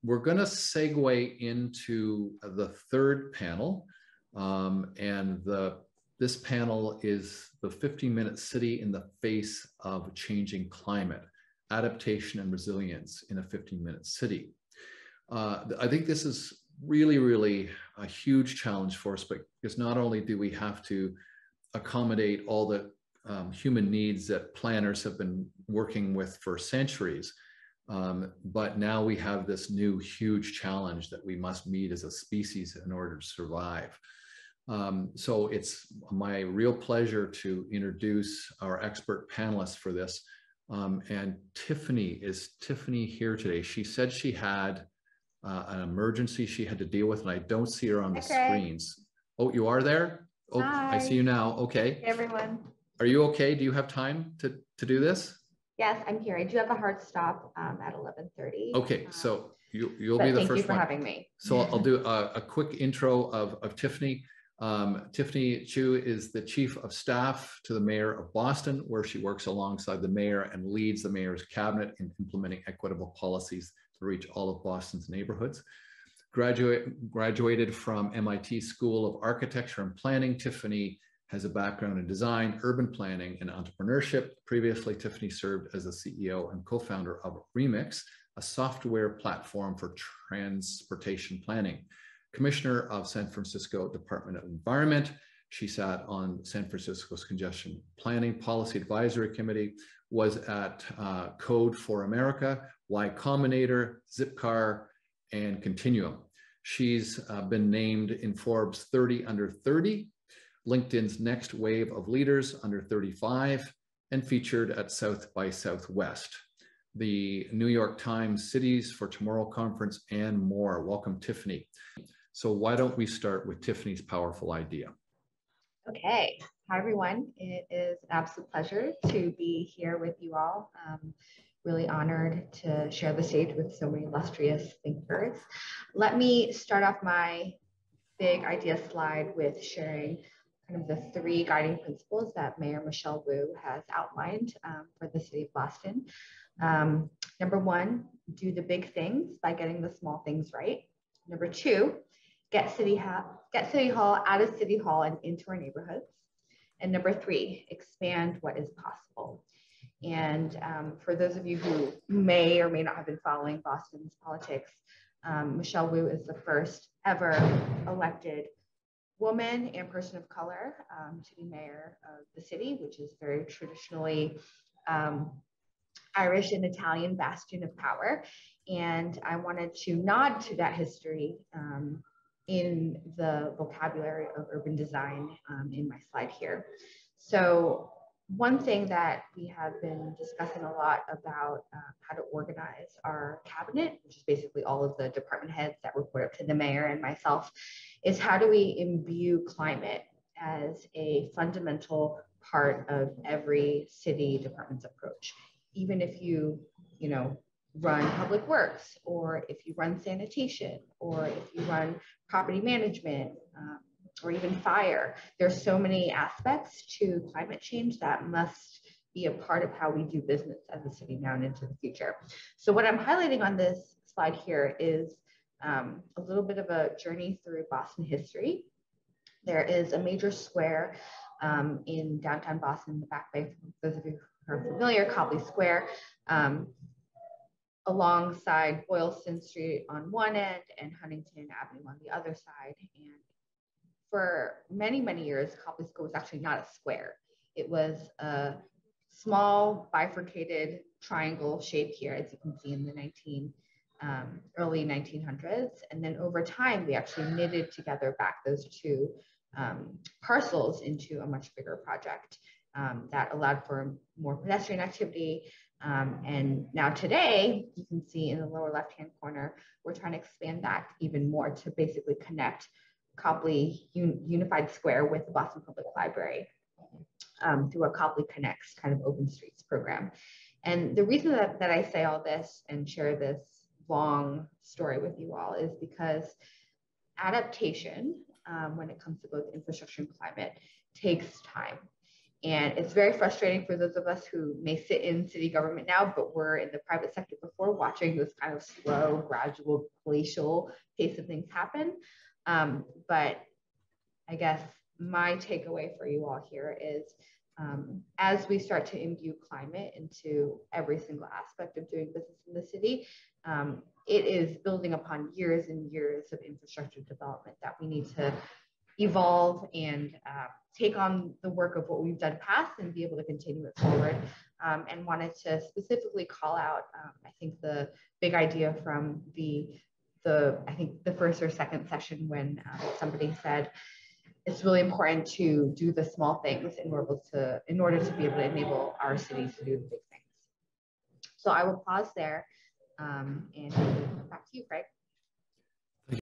We're going to segue into the third panel, this panel is the 15-minute city in the face of changing climate, adaptation and resilience in a 15-minute city. I think this is really a huge challenge for us, because not only do we have to accommodate all the human needs that planners have been working with for centuries, but now we have this new huge challenge that we must meet as a species in order to survive. So it's my real pleasure to introduce our expert panelists for this. And Tiffany here today? She said she had an emergency she had to deal with, and I don't see her on the screens. Oh, you are there? Oh, Hi. I see you now. Okay. Hey, everyone. Are you okay? Do you have time to do this? Yes, I'm here. I do have a hard stop at 11:30. Okay, so you'll be the first one. Thank you for having me. So I'll do a quick intro of Tiffany. Tiffany Chu is the Chief of Staff to the Mayor of Boston, where she works alongside the Mayor and leads the Mayor's cabinet in implementing equitable policies to reach all of Boston's neighborhoods. Graduated from MIT School of Architecture and Planning, Tiffany has a background in design, urban planning, and entrepreneurship. Previously, Tiffany served as the CEO and co-founder of Remix, a software platform for transportation planning. Commissioner of San Francisco Department of Environment. She sat on San Francisco's Congestion Planning Policy Advisory Committee, was at Code for America, Y Combinator, Zipcar, and Continuum. She's been named in Forbes 30 Under 30, LinkedIn's Next Wave of Leaders Under 35, and featured at South by Southwest, the New York Times Cities for Tomorrow Conference, and more. Welcome, Tiffany. So why don't we start with Tiffany's powerful idea? Okay. Hi, everyone. It is an absolute pleasure to be here with you all. Really honored to share the stage with so many illustrious thinkers. Let me start off my big idea slide with sharing kind of the 3 guiding principles that Mayor Michelle Wu has outlined for the city of Boston. Number 1, do the big things by getting the small things right. Number 2, get City Hall out of City Hall and into our neighborhoods. And number 3, expand what is possible. And for those of you who may or may not have been following Boston's politics, Michelle Wu is the first ever elected woman and person of color to be mayor of the city, which is very traditionally Irish and Italian bastion of power. And I wanted to nod to that history in the vocabulary of urban design in my slide here. So one thing that we have been discussing a lot about how to organize our cabinet, which is basically all of the department heads that report up to the mayor and myself, is how do we imbue climate as a fundamental part of every city department's approach. Even if you run public works, or if you run sanitation, or if you run property management, or even fire. There's so many aspects to climate change that must be a part of how we do business as a city now and into the future. So what I'm highlighting on this slide here is a little bit of a journey through Boston history. There is a major square in downtown Boston, the Back Bay, for those of you who are familiar, Copley Square, alongside Boylston Street on one end and Huntington Avenue on the other side. And for many, many years, Copley Square was actually not a square. It was a small bifurcated triangle shape here, as you can see in the early 1900s. And then over time, we actually knitted together back those 2 parcels into a much bigger project that allowed for more pedestrian activity. And now today, you can see in the lower left-hand corner, we're trying to expand that even more to basically connect Copley Unified Square with the Boston Public Library through a Copley Connects kind of open streets program. And the reason that I say all this and share this long story with you all is because adaptation, when it comes to both infrastructure and climate, takes time. And it's very frustrating for those of us who may sit in city government now, but were in the private sector before, watching this kind of slow, gradual, glacial pace of things happen. But I guess my takeaway for you all here is, as we start to imbue climate into every single aspect of doing business in the city, it is building upon years and years of infrastructure development that we need to evolve and take on the work of what we've done past and be able to continue it forward. And wanted to specifically call out, I think the big idea from I think the first or second session when somebody said, it's really important to do the small things in order to be able to enable our cities to do the big things. So I will pause there and back to you, Craig.